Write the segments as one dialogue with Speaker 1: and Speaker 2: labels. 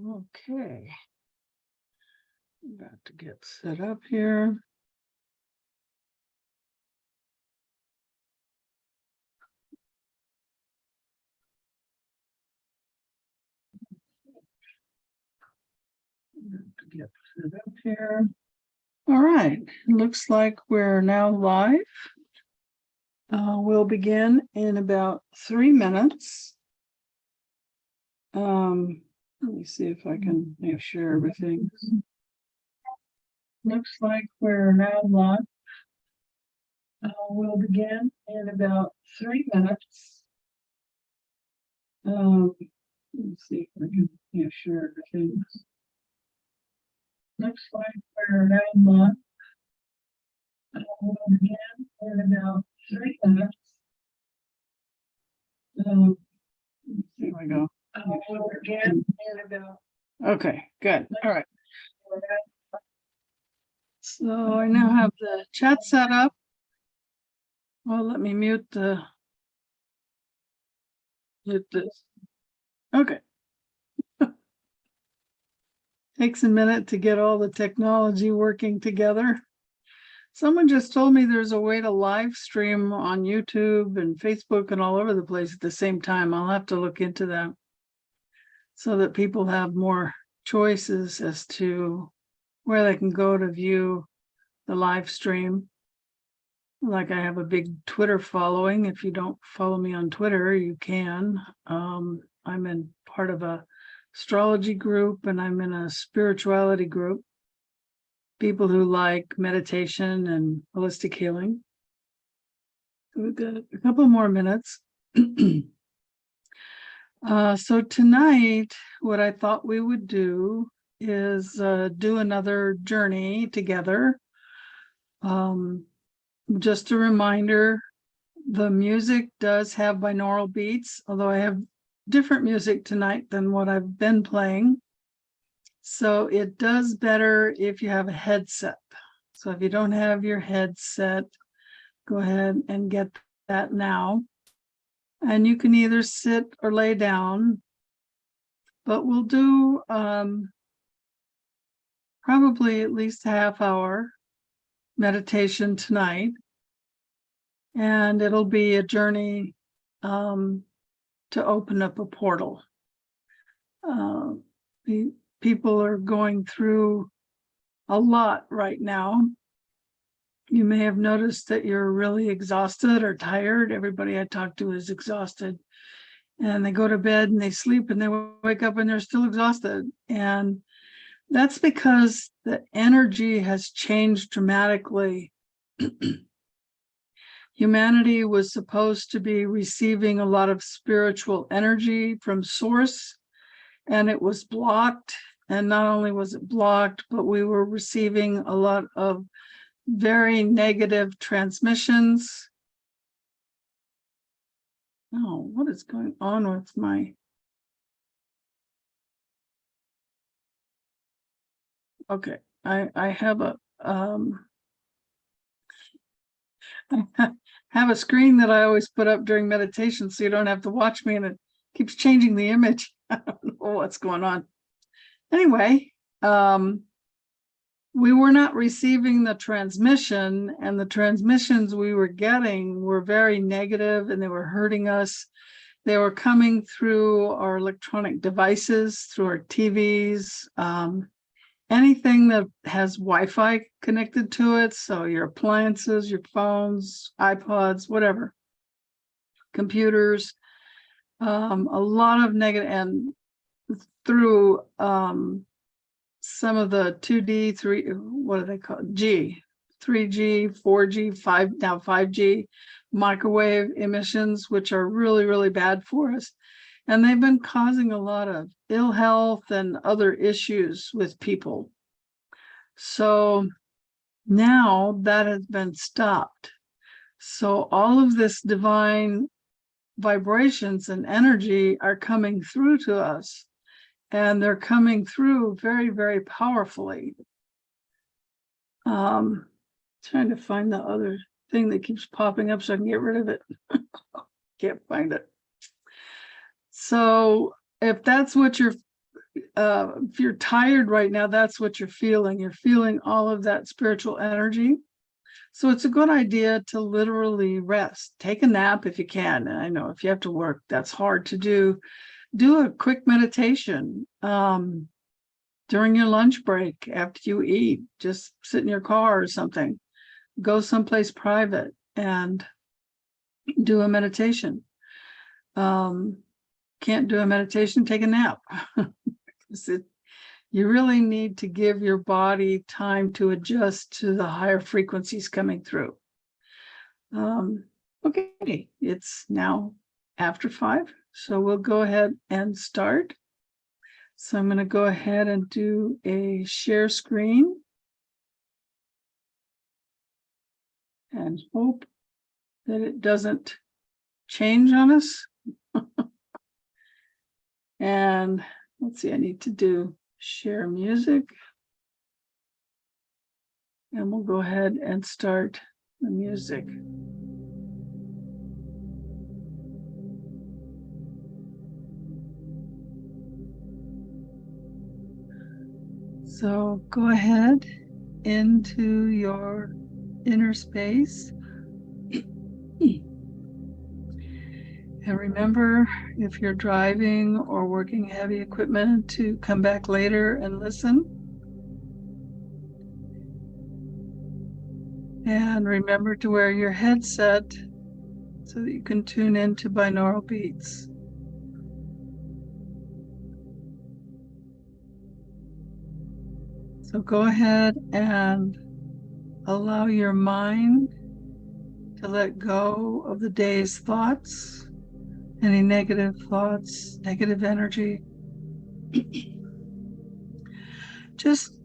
Speaker 1: Okay. About to get set up here. To get set up here. All right, looks like we're now live. We'll begin in about 3 minutes. Let me see if I can share everything. Looks like we're now live. We'll begin in about 3 minutes. Let me see if I can share everything. Looks like we're now live. We'll begin in about 3 minutes. Here we go. We'll begin in about. Okay, good. All right. So I now have the chat set up. Well, let me mute this. Okay. Takes a minute to get all the technology working together. Someone just told me there's a way to live stream on YouTube and Facebook and all over the place at the same time. I'll have to look into that so that people have more choices as to where they can go to view the live stream. Like I have a big Twitter following. If you don't follow me on Twitter, you can. I'm in part of a astrology group and I'm in a spirituality group. People who like meditation and holistic healing. We've got a couple more minutes. So tonight, what I thought we would do is do another journey together. Just a reminder, the music does have binaural beats, although I have different music tonight than what I've been playing. So it does better if you have a headset. So if you don't have your headset, go ahead and get that now. And you can either sit or lay down, but we'll do probably at least a half-hour meditation tonight. And it'll be a journey to open up a portal. People are going through a lot right now. You may have noticed that you're really exhausted or tired. Everybody I talk to is exhausted. And they go to bed and they sleep and they wake up and they're still exhausted. And that's because the energy has changed dramatically. Humanity was supposed to be receiving a lot of spiritual energy from source, and it was blocked. And not only was it blocked, but we were receiving a lot of very negative transmissions. Oh, what is going on with my... Okay, I have a I have a screen that I always put up during meditation so you don't have to watch me and it keeps changing the image. I don't know what's going on. Anyway, we were not receiving the transmission, and the transmissions we were getting were very negative and they were hurting us. They were coming through our electronic devices, through our TVs, anything that has Wi-Fi connected to it. So your appliances, your phones, iPods, whatever, computers, a lot of negative, and through some of the 2D, 3, what do they call it? 3G, 4G, 5, now 5G microwave emissions, which are really, really bad for us. And they've been causing a lot of ill health and other issues with people. So now that has been stopped. So all of this divine vibrations and energy are coming through to us. And they're coming through very, very powerfully. Trying to find the other thing that keeps popping up so I can get rid of it. Can't find it. So if that's what you're if you're tired right now, that's what you're feeling. You're feeling all of that spiritual energy. So it's a good idea to literally rest. Take a nap if you can. And I know if you have to work, that's hard to do. Do a quick meditation during your lunch break after you eat. Just sit in your car or something. Go someplace private and do a meditation. Can't do a meditation, take a nap. You really need to give your body time to adjust to the higher frequencies coming through. Okay, it's now after 5, so we'll go ahead and start. So I'm going to go ahead and do a share screen and hope that it doesn't change on us. And let's see, I need to do share music. And we'll go ahead and start the music. So go ahead into your inner space. And remember, if you're driving or working heavy equipment, to come back later and listen. And remember to wear your headset so that you can tune into binaural beats. So go ahead and allow your mind to let go of the day's thoughts, any negative thoughts, negative energy. Just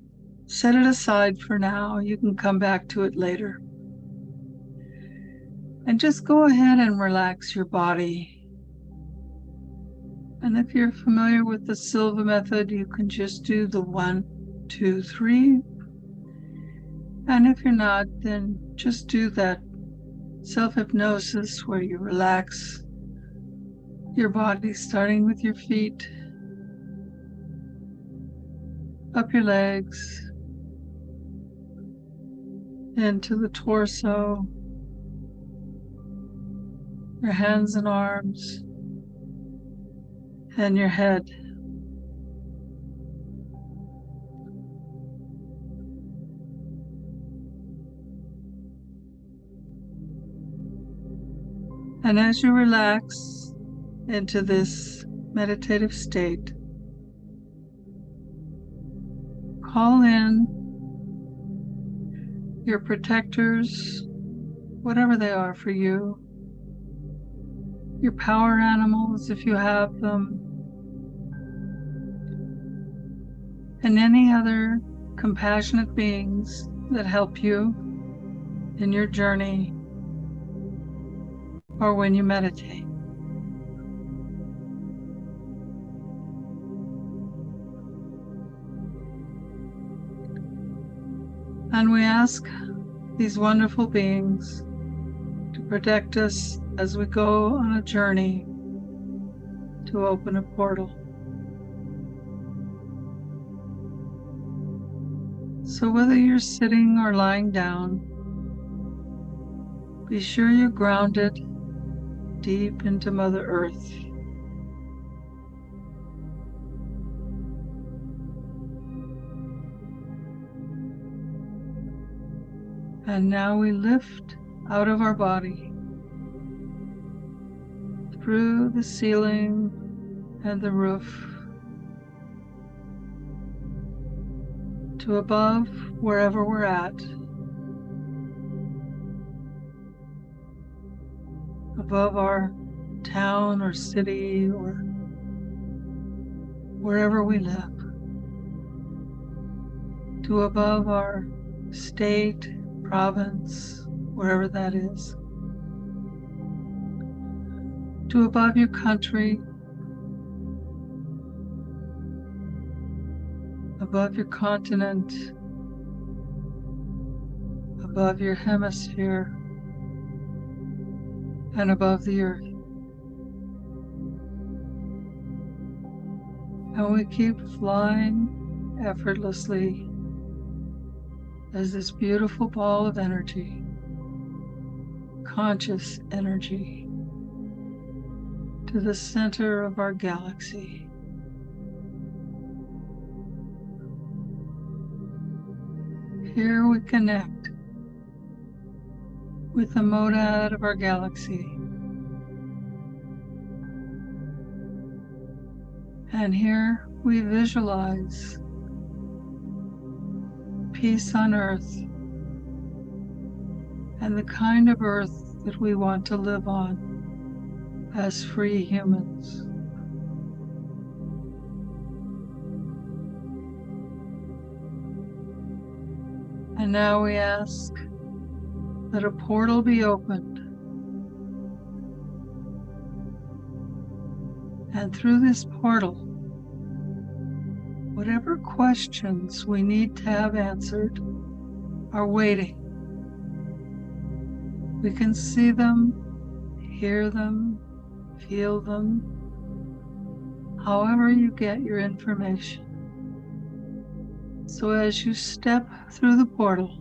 Speaker 1: set it aside for now. You can come back to it later. And just go ahead and relax your body. And if you're familiar with the Silva method, you can just do the 1, 2, 3. And if you're not, then just do that self-hypnosis where you relax your body, starting with your feet, up your legs, into the torso, your hands and arms, and your head. And as you relax into this meditative state, call in your protectors, whatever they are for you, your power animals if you have them, and any other compassionate beings that help you in your journey or when you meditate. And we ask these wonderful beings to protect us as we go on a journey to open a portal. So whether you're sitting or lying down, be sure you're grounded deep into Mother Earth. And now we lift out of our body, through the ceiling and the roof, to above wherever we're at, above our town or city or wherever we live, to above our state, province, wherever that is, to above your country, above your continent, above your hemisphere, and above the earth. And we keep flying effortlessly as this beautiful ball of energy, conscious energy, to the center of our galaxy. Here we connect with the monad of our galaxy. And here we visualize peace on Earth and the kind of Earth that we want to live on as free humans. And now we ask that a portal be opened. And through this portal, whatever questions we need to have answered are waiting. We can see them, hear them, feel them, however you get your information. So as you step through the portal,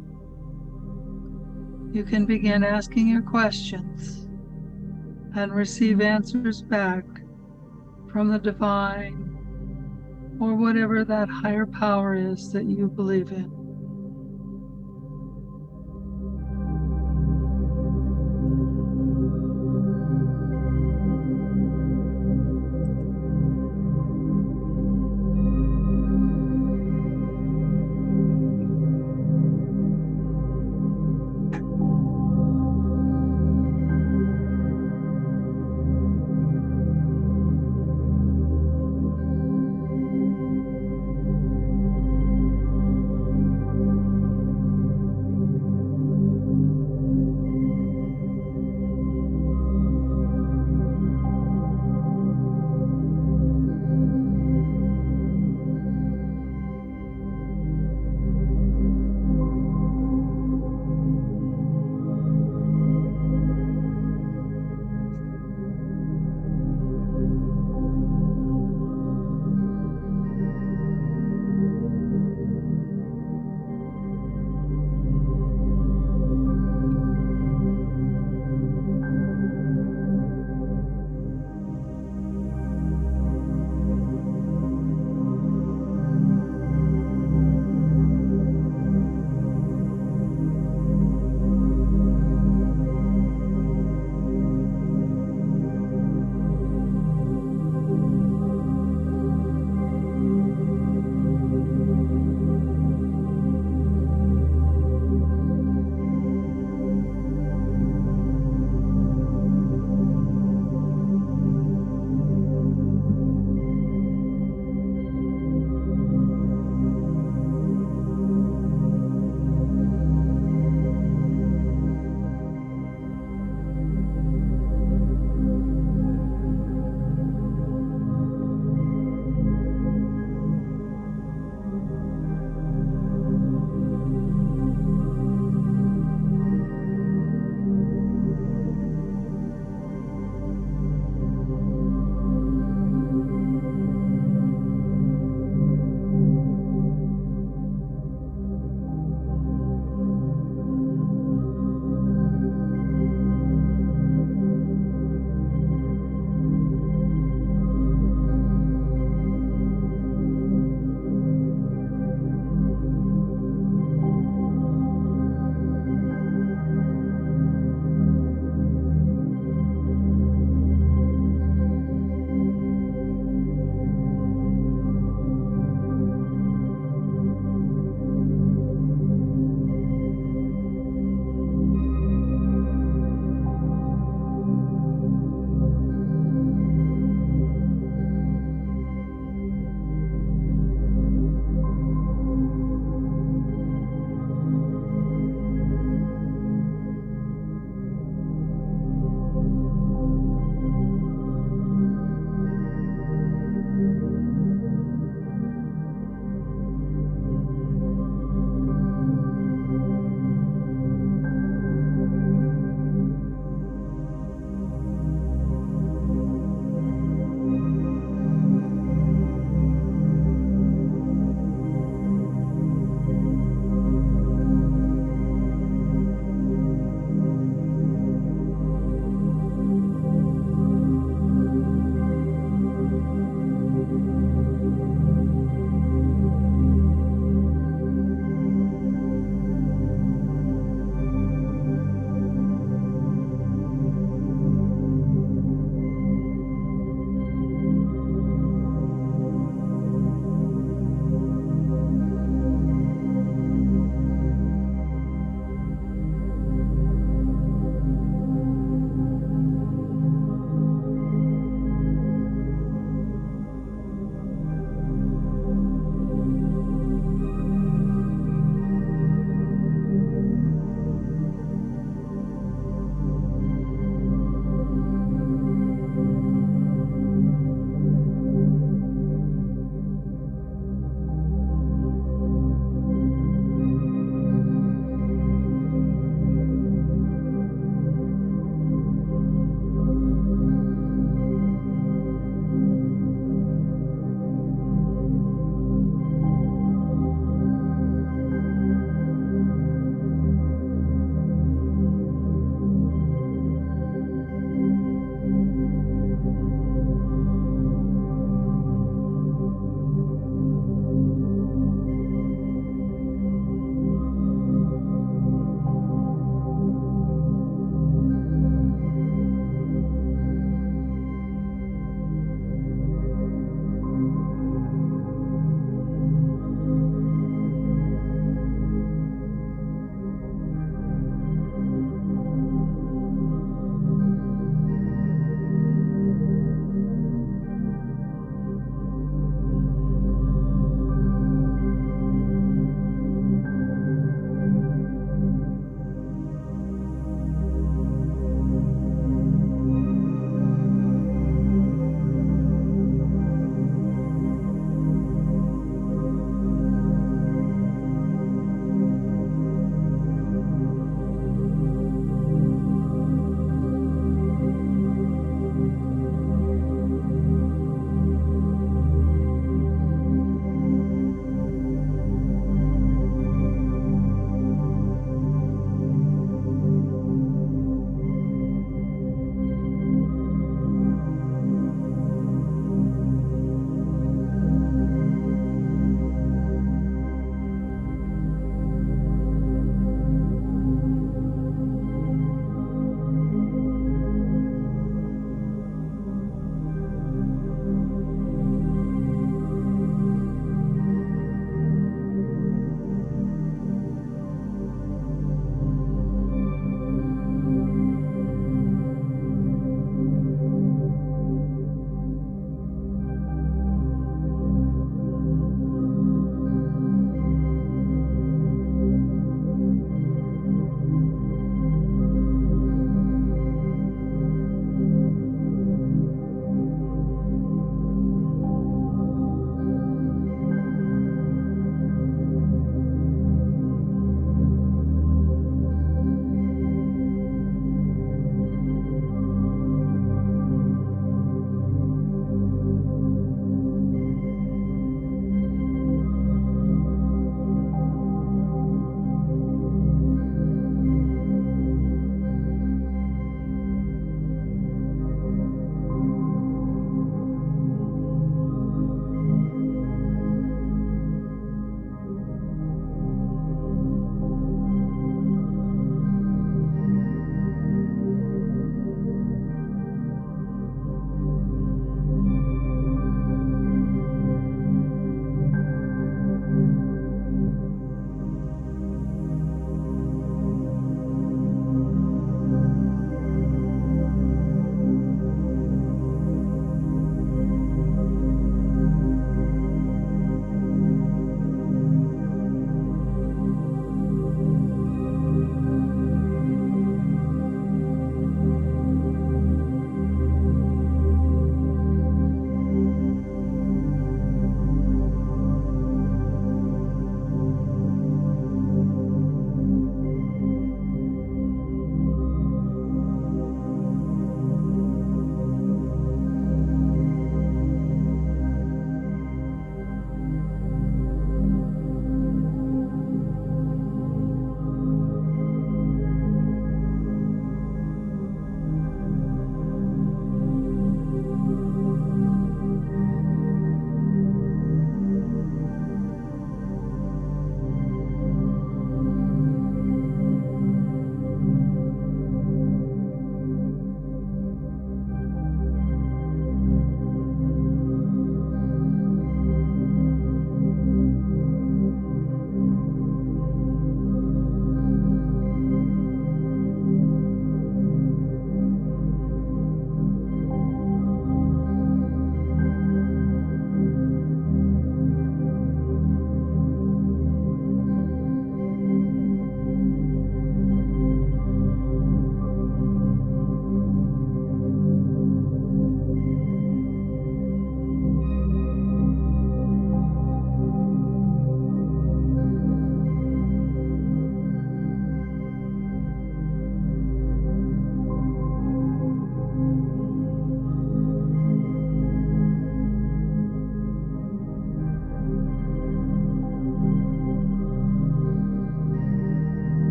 Speaker 1: you can begin asking your questions and receive answers back from the divine or whatever that higher power is that you believe in.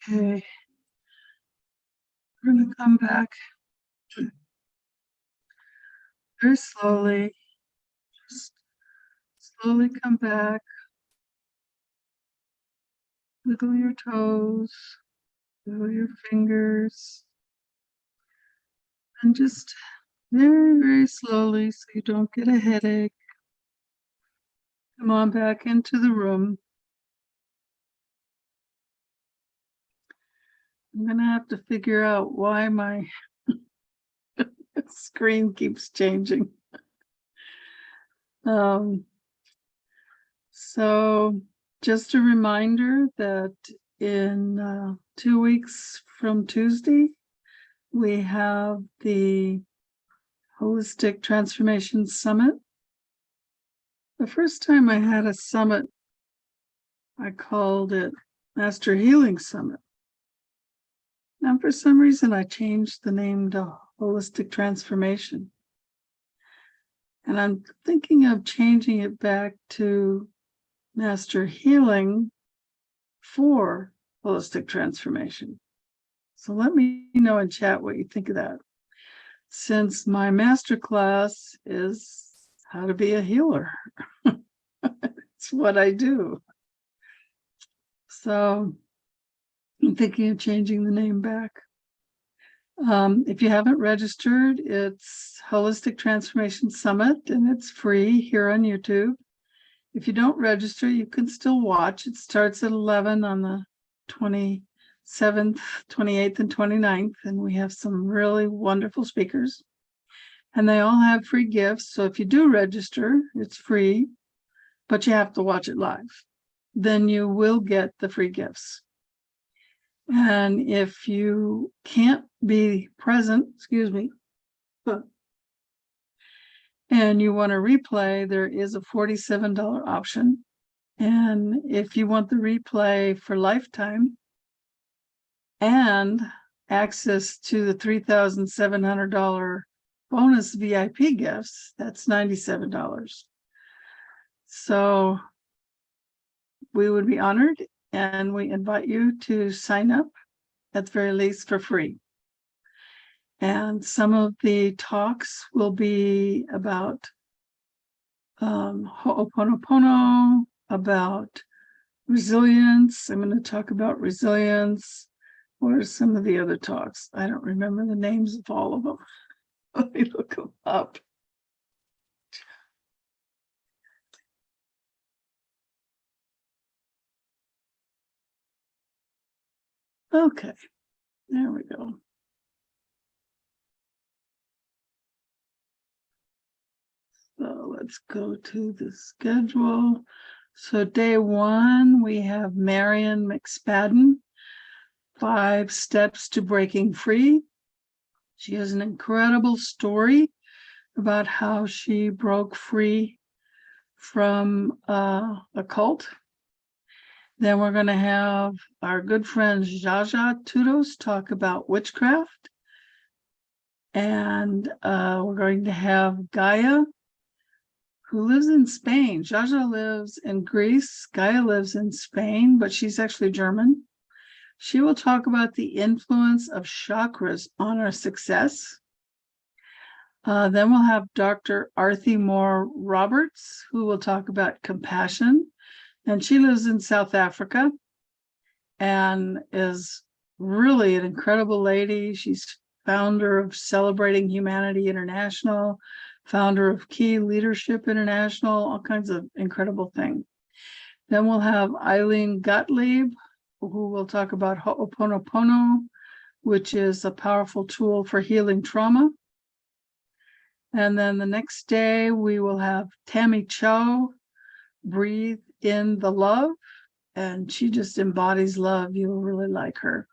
Speaker 1: Okay. We're going to come back very slowly. Just slowly come back. Wiggle your toes, wiggle your fingers, and just very, very slowly so you don't get a headache. Come on back into the room. I'm going to have to figure out why my screen keeps changing. So just a reminder that in 2 weeks from Tuesday, we have the Holistic Transformation Summit. The first time I had a summit, I called it Master Healing Summit. And for some reason, I changed the name to Holistic Transformation. And I'm thinking of changing it back to Master Healing for Holistic Transformation. So let me know in chat what you think of that. Since my masterclass is how to be a healer. It's what I do. So I'm thinking of changing the name back. If you haven't registered, it's Holistic Transformation Summit, and it's free here on YouTube. If you don't register, you can still watch. It starts at 11 on the 27th, 28th, and 29th, and we have some really wonderful speakers. And they all have free gifts. So if you do register, it's free, but you have to watch it live. Then you will get the free gifts. And if you can't be present, and you want to replay, there is a $47 option. And if you want the replay for lifetime and access to the $3,700 bonus VIP gifts, that's $97. So we would be honored, and we invite you to sign up at the very least for free. And some of the talks will be about Ho'oponopono, about resilience. I'm going to talk about resilience. What are some of the other talks? I don't remember the names of all of them. Let me look them up. Okay, there we go. So let's go to the schedule. So day one, we have Marion McSpadden, 5 Steps to Breaking Free. She has an incredible story about how she broke free from a cult. Then we're going to have our good friend Jaja Tudos talk about witchcraft. And we're going to have Gaia, who lives in Spain. Jaja lives in Greece. Gaia lives in Spain, but she's actually German. She will talk about the influence of chakras on our success. Then we'll have Dr. Arthi Moore Roberts, who will talk about compassion. And she lives in South Africa and is really an incredible lady. She's founder of Celebrating Humanity International, founder of Key Leadership International, all kinds of incredible things. Then we'll have Eileen Gottlieb, who will talk about Ho'oponopono, which is a powerful tool for healing trauma. And then the next day, we will have Tammy Cho, Breathe in the Love, and she just embodies love. You'll really like her.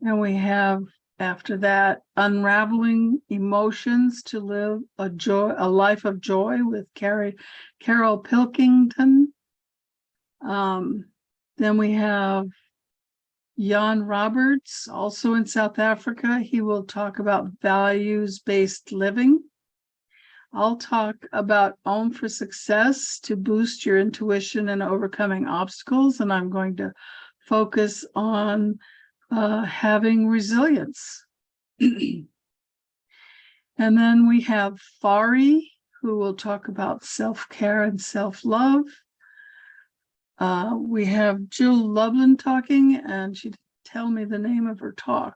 Speaker 1: And we have, after that, Unraveling Emotions to Live a Life of Joy with Carol Pilkington. Then we have Jan Roberts, also in South Africa. He will talk about values-based living. I'll talk about Om for Success to boost your intuition and overcoming obstacles. And I'm going to focus on having resilience. And then we have Fari, who will talk about self-care and self-love. We have Jill Loveland talking, and she didn't tell me the name of her talk.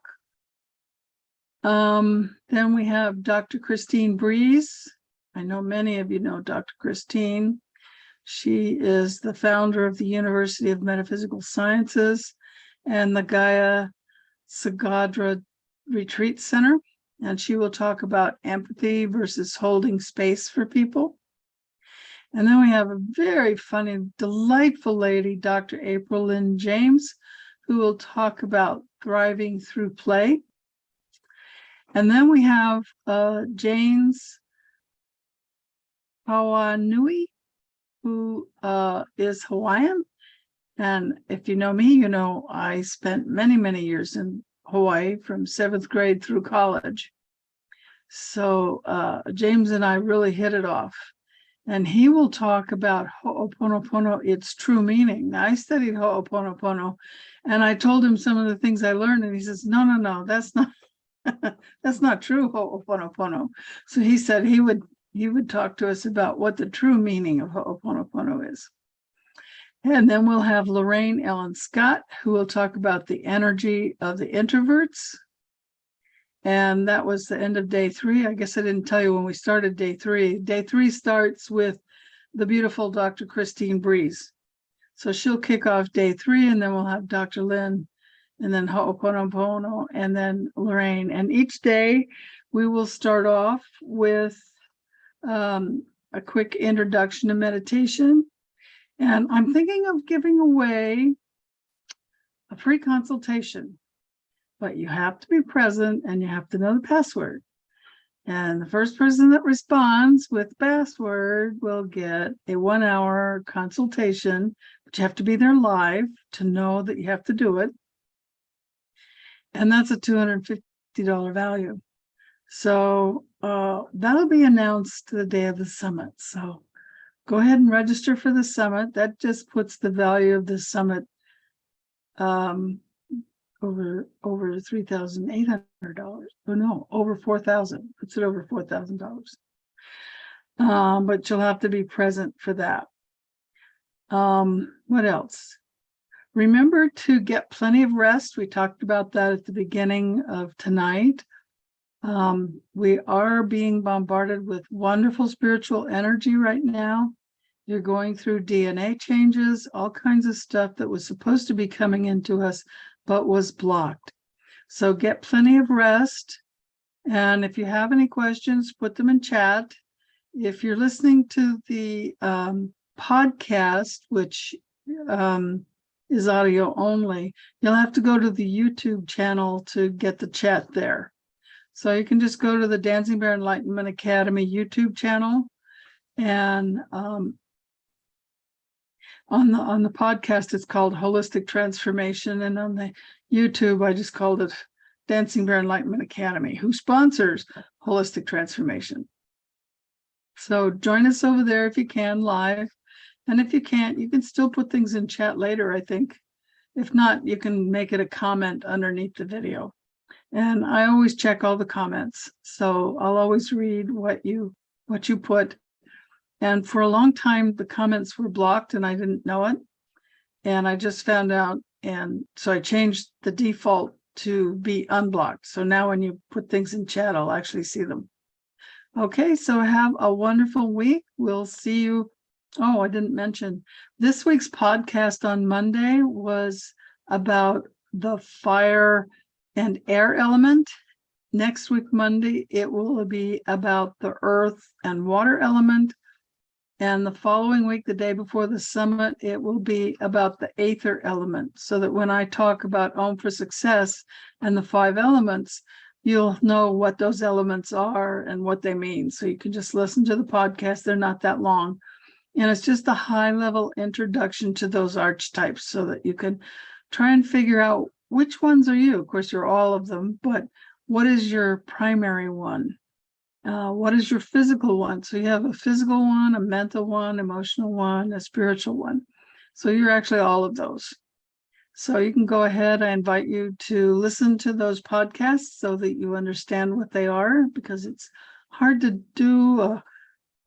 Speaker 1: Then we have Dr. Christine Breeze. I know many of you know Dr. Christine. She is the founder of the University of Metaphysical Sciences and the Gaia Sagadra Retreat Center. And she will talk about empathy versus holding space for people. And then we have a very funny, delightful lady, Dr. April Lynn James, who will talk about thriving through play. And then we have James Hawanui, who is Hawaiian. And if you know me, you know I spent many, many years in Hawaii from 7th grade through college. So James and I really hit it off. And he will talk about Ho'oponopono, its true meaning. Now, I studied Ho'oponopono, and I told him some of the things I learned, and he says, no, that's not that's not true, Ho'oponopono. So he said he would talk to us about what the true meaning of Ho'oponopono is. And then we'll have Lorraine Ellen Scott, who will talk about the energy of the introverts. And that was the end of day 3. I guess I didn't tell you when we started day 3. Day 3 starts with the beautiful Dr. Christine Breeze. So she'll kick off day 3, and then we'll have Dr. Lynn, and then Ho'oponopono, and then Lorraine. And each day we will start off with a quick introduction to meditation. And I'm thinking of giving away a free consultation. But you have to be present and you have to know the password. And the first person that responds with password will get a 1-hour consultation, but you have to be there live to know that you have to do it. And that's a $250 value. So that'll be announced the day of the summit. So go ahead and register for the summit. That just puts the value of the summit over $3,800. Oh no, over $4,000. Puts it over $4,000. But you'll have to be present for that. What else? Remember to get plenty of rest. We talked about that at the beginning of tonight. We are being bombarded with wonderful spiritual energy right now. You're going through DNA changes, all kinds of stuff that was supposed to be coming into us, but was blocked. So get plenty of rest. And if you have any questions, put them in chat. If you're listening to the podcast, which is audio only, you'll have to go to the YouTube channel to get the chat there. So you can just go to the Dancing Bear Enlightenment Academy YouTube channel, and on the podcast, it's called Holistic Transformation. And on the YouTube, I just called it Dancing Bear Enlightenment Academy, who sponsors Holistic Transformation. So join us over there if you can, live. And if you can't, you can still put things in chat later, I think. If not, you can make it a comment underneath the video. And I always check all the comments. So I'll always read what you put. And for a long time, the comments were blocked and I didn't know it. And I just found out. And so I changed the default to be unblocked. So now when you put things in chat, I'll actually see them. Okay, so have a wonderful week. We'll see you. Oh, I didn't mention this week's podcast on Monday was about the fire and air element. Next week, Monday, it will be about the earth and water element. And the following week, the day before the summit, it will be about the aether element, so that when I talk about Om for Success and the 5 elements, you'll know what those elements are and what they mean. So you can just listen to the podcast. They're not that long. And it's just a high-level introduction to those archetypes so that you can try and figure out which ones are you. Of course, you're all of them, but what is your primary one? What is your physical one? So you have a physical one, a mental one, emotional one, a spiritual one. So you're actually all of those. So you can go ahead. I invite you to listen to those podcasts so that you understand what they are, because it's hard to do a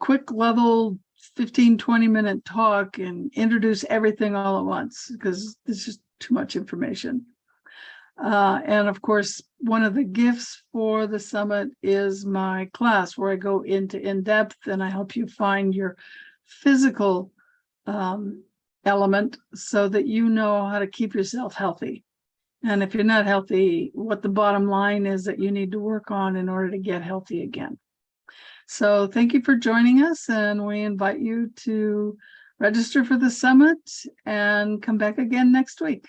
Speaker 1: quick level 15-20 minute talk and introduce everything all at once, because it's just too much information. And of course, one of the gifts for the summit is my class, where I go into in-depth and I help you find your physical element so that you know how to keep yourself healthy. And if you're not healthy, what the bottom line is that you need to work on in order to get healthy again. So thank you for joining us, and we invite you to register for the summit and come back again next week.